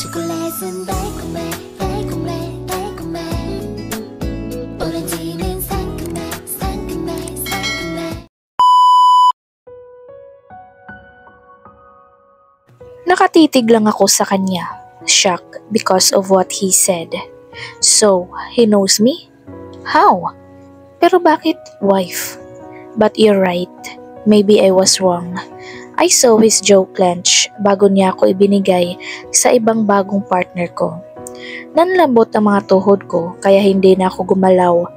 초콜릿은 달콤해 달콤해 달콤해 오렌지는 상큼해 상큼해 상큼해. Nakatitig lang ako sa kanya, shocked because of what he said. So, he knows me? How? Pero bakit wife? But you're right, maybe I was wrong. I saw his jaw clench bago niya ako ibinigay sa ibang bagong partner ko. Nanlambot ang mga tuhod ko kaya hindi na ako gumalaw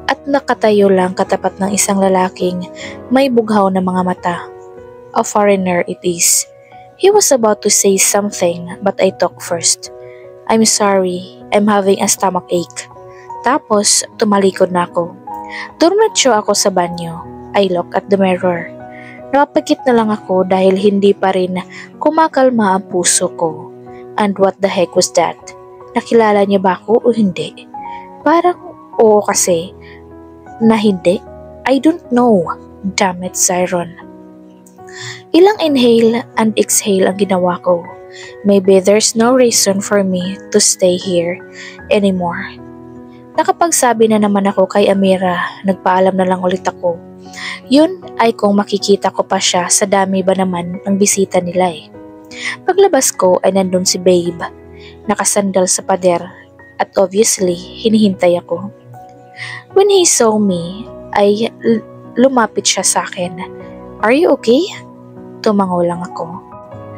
at nakatayo lang katapat ng isang lalaking may bughaw na mga mata. A foreigner it is. He was about to say something but I talked first. I'm sorry, I'm having a stomach ache. Tapos tumalikod na ako. Durmatso ako sa banyo. I look at the mirror. Napapikit na lang ako dahil hindi pa rin kumakalma ang puso ko. And what the heck was that? Nakilala niya ba ako o hindi? Parang oo kasi na hindi. I don't know. Damn it, Siron. Ilang inhale and exhale ang ginawa ko. Maybe there's no reason for me to stay here anymore. Nakapagsabi na naman ako kay Amira, nagpaalam na lang ulit ako. Yun ay kung makikita ko pa siya sa dami ba naman ang bisita nila eh. Paglabas ko ay nandun si Babe, nakasandal sa pader at obviously hinihintay ako. When he saw me ay lumapit siya sa akin. Are you okay? Tumango lang ako.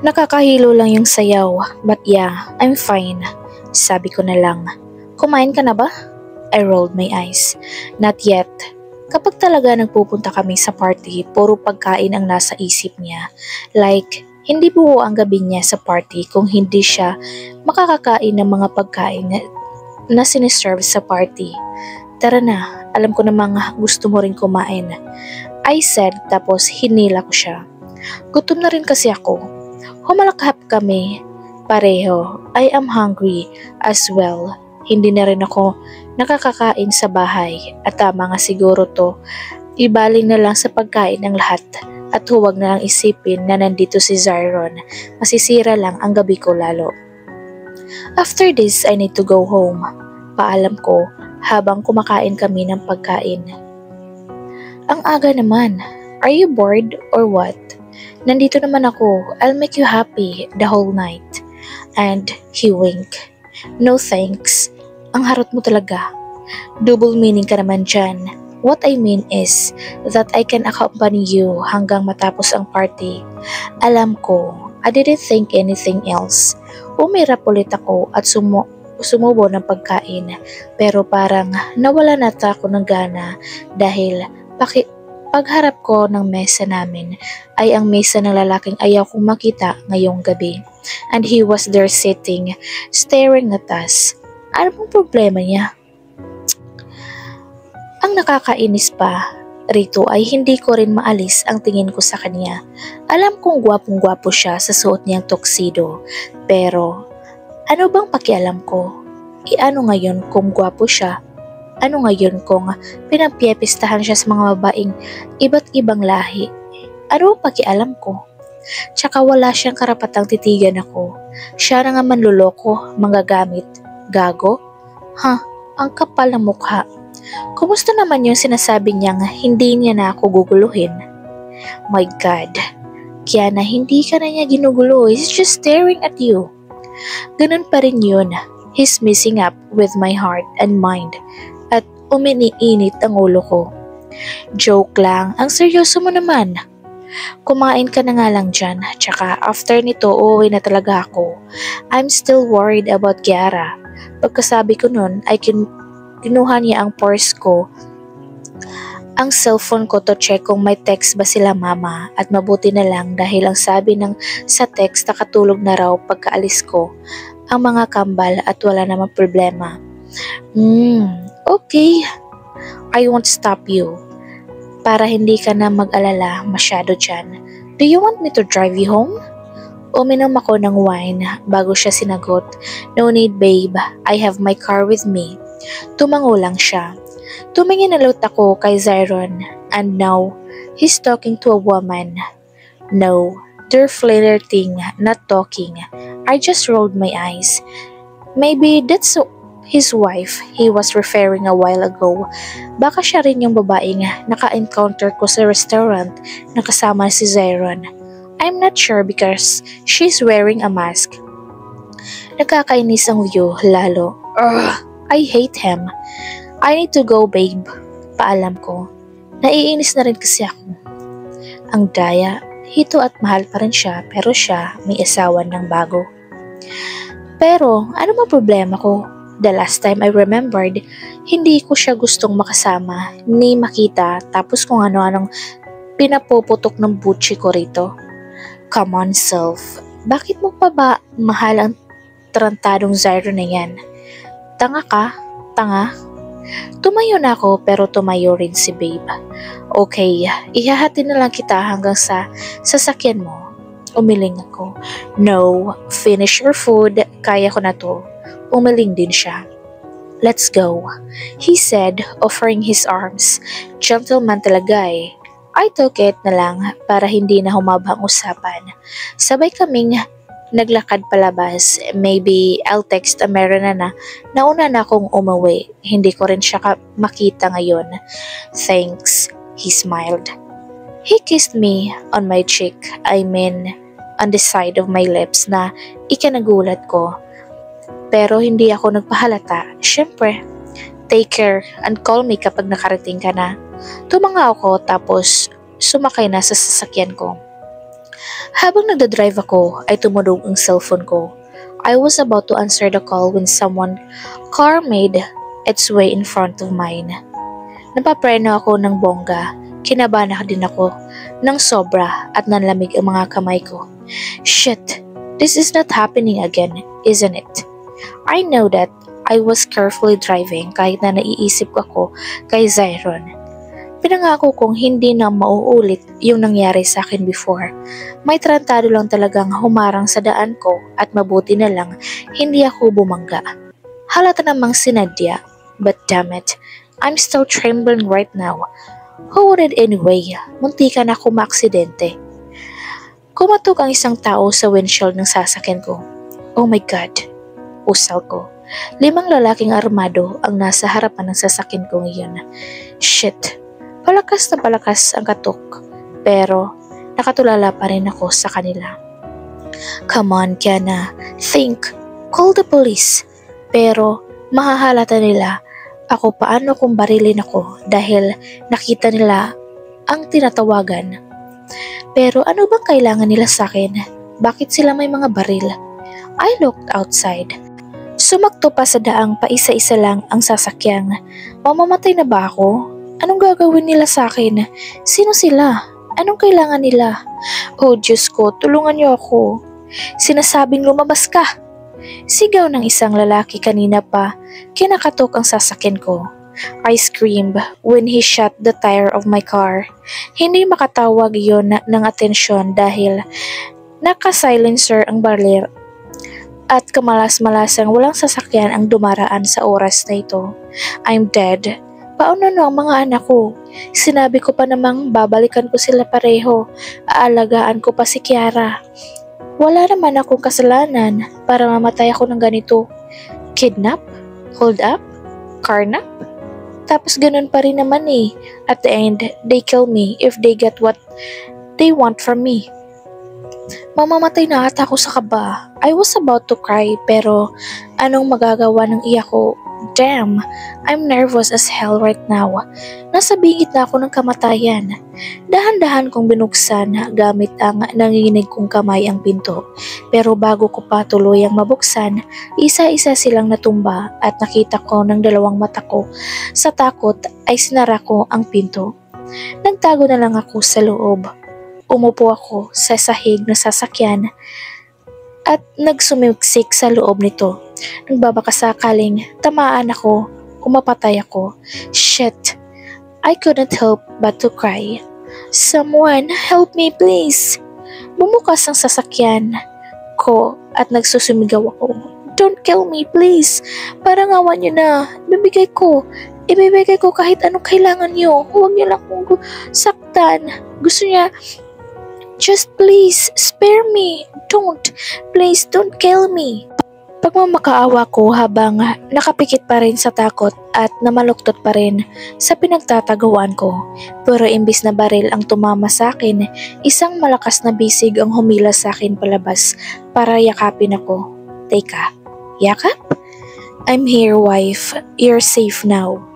Nakakahilo lang yung sayaw, but yeah, I'm fine. Sabi ko na lang. Kumain ka na ba? I rolled my eyes. Not yet. Kapag talaga nagpupunta kami sa party, puro pagkain ang nasa isip niya. Like, hindi buo ang gabi niya sa party kung hindi siya makakakain ng mga pagkain na siniserve sa party. Tara na, alam ko namang gusto mo rin kumain. I said tapos hinila ko siya. Gutom na rin kasi ako. Humalakhap kami pareho. I am hungry as well. Hindi na rin ako nakakakain sa bahay at tama nga siguro to. Ibaling na lang sa pagkain ng lahat at huwag na lang isipin na nandito si Zyron. Masisira lang ang gabi ko lalo. After this, I need to go home. Paalam ko habang kumakain kami ng pagkain. Ang aga naman. Are you bored or what? Nandito naman ako. I'll make you happy the whole night. And he winked. No thanks. Ang harot mo talaga. Double meaning ka naman dyan. What I mean is that I can accompany you hanggang matapos ang party. Alam ko, I didn't think anything else. Umirap ulit ako at sumubo ng pagkain. Pero parang nawala na ako ng gana dahil pagharap ko ng mesa namin ay ang mesa ng lalaking ayaw kong makita ngayong gabi. And he was there sitting, staring at us. Ano pong problema niya? Ang nakakainis pa rito ay hindi ko rin maalis ang tingin ko sa kanya. Alam kong gwapong-gwapo siya sa suot niyang tuxedo. Pero ano bang pakialam ko? Ano ngayon kung gwapo siya? Ano ngayon kung pinagpipistahan siya sa mga babaeng iba't ibang lahi? Ano ang pakialam ko? Tsaka wala siyang karapatang titigan ako. Siya na nga manluloko, manggagamit, gago? Ang kapal ng mukha. Kumusta naman yung sinasabi niyang hindi niya na ako guguluhin? My God, kaya na hindi ka na niya ginugulo, he's just staring at you. Ganun pa rin yun, he's messing up with my heart and mind at uminiinit ang ulo ko. Joke lang, ang seryoso mo naman. Kumain ka na nga lang dyan, tsaka after nito uuwi na talaga ako. I'm still worried about Kiara. Pagkasabi ko nun ay kinuha niya ang purse ko, ang cellphone ko to check kung may text ba sila mama at mabuti na lang dahil ang sabi ng sa text nakatulog na raw pagkaalis ko ang mga kambal at wala namang problema. Okay. I won't stop you. Para hindi ka na mag-alala masyado dyan. Do you want me to drive you home? Uminom ako ng wine bago siya sinagot. No need babe, I have my car with me. Tumango lang siya. Tumingin na ulit ako kay Zyron and now he's talking to a woman. No, They're flirting, not talking. I just rolled my eyes. Maybe that's his wife he was referring a while ago. Baka siya rin yung babaeng naka-encounter ko sa restaurant na kasama si Zyron. I'm not sure because she's wearing a mask. Nakakainis ang view lalo. Ugh, I hate him. I need to go, babe. Paalam ko. Naiinis na rin kasi ako. Ang daya, hito at mahal pa rin siya pero siya may asawa ng bago. Pero ano mang problema ko? The last time I remembered, hindi ko siya gustong makasama ni makita tapos kung ano-anong pinapuputok ng butchi ko rito. Come on, self. Bakit mo pa ba mahal ang tarantadong Zyro na yan? Tanga ka? Tanga? Tumayo na ako pero tumayo rin si babe. Okay, ihahati na lang kita hanggang sa sasakyan mo. Umiling ako. No, finish your food. Kaya ko na to. Umiling din siya. Let's go, he said, offering his arms. Gentleman talaga eh. I took it na lang para hindi na humaba ang usapan. Sabay kaming naglakad palabas. Maybe I'll text Amerina na nauna na akong umuwi. Hindi ko rin siya makita ngayon. Thanks, he smiled. He kissed me on my cheek. I mean, on the side of my lips na ikinagulat ko. Pero hindi ako nagpahalata. Siyempre, take care and call me kapag nakarating ka na. Tumanga ako tapos sumakay na sa sasakyan ko. Habang nagdadrive ako ay tumunog ang cellphone ko. I was about to answer the call when car made its way in front of mine. Napapreno ako ng bongga. Kinabahan din ako ng sobra at nanlamig ang mga kamay ko. Shit, this is not happening again, isn't it? I know that I was carefully driving kahit na naiisip ako kay Zyron. Pinangako kong hindi na mauulit yung nangyari sa akin before. May tarantado lang talagang humarang sa daan ko at mabuti na lang hindi ako bumangga. Halata namang sinadya, but damn it, I'm still trembling right now. Who would it anyway? Muntika na ako maaksidente. Kumatok ang isang tao sa windshield ng sasakyan ko. Oh my God, usal ko. 5 lalaking armado ang nasa harapan ng sasakyan ko ngayon. Shit. Palakas na palakas ang katok, pero nakatulala pa rin ako sa kanila. Come on, Kiana. Think. Call the police. Pero mahahalata nila ako paano kung barilin ako dahil nakita nila ang tinatawagan. Pero ano bang kailangan nila sa akin? Bakit sila may mga baril? I looked outside. Sumakto pa sa daang paisa-isa lang ang sasakyang. Mamamatay na ba ako? Anong gagawin nila sa akin? Sino sila? Anong kailangan nila? Oh Diyos ko, tulungan niyo ako. Sinasabing lumabas ka. Sigaw ng isang lalaki kanina pa, kinakatok ang sasakyan ko. I screamed when he shot the tire of my car. Hindi makatawag yon ng atensyon dahil naka-silencer ang barrier at kamalas-malasang walang sasakyan ang dumaraan sa oras na ito. I'm dead. Paano na ang mga anak ko? Sinabi ko pa namang babalikan ko sila pareho. Aalagaan ko pa si Kiara. Wala naman akong kasalanan para mamatay ako ng ganito. Kidnap? Hold up? Carnap? Tapos ganun pa rin naman eh. At the end, they kill me if they get what they want from me. Mamamatay na ata ako sa kaba. I was about to cry pero anong magagawa ng iyak ko? Damn, I'm nervous as hell right now. Nasa bingit na ako ng kamatayan. Dahan-dahan kong binuksan gamit ang nanginginig kong kamay ang pinto. Pero bago ko pa tuluyang mabuksan, isa-isa silang natumba at nakita ko ng 2 mata ko. Sa takot ay sinara ko ang pinto. Nagtago na lang ako sa loob. Umupo ako sa sahig na sasakyan at nagsumiksik sa loob nito. Nagbabaka sakaling tamaan ako o mapatay ako. Shit, I couldn't help but to cry. Someone help me please. Bumukas ang sasakyan ko at nagsusumigaw ako. Don't kill me please. Parang awan niyo na. Ibibigay ko kahit anong kailangan niyo. Huwag niyo lang akong saktan. Gusto niya Just please, spare me. Please don't kill me. Pagmamakaawa ko habang nakapikit pa rin sa takot at namaluktot pa rin sa pinagtataguan ko. Pero imbis na baril ang tumama sa akin, isang malakas na bisig ang humila sa akin palabas para yakapin ako. Teka, yakap? I'm here, wife. You're safe now.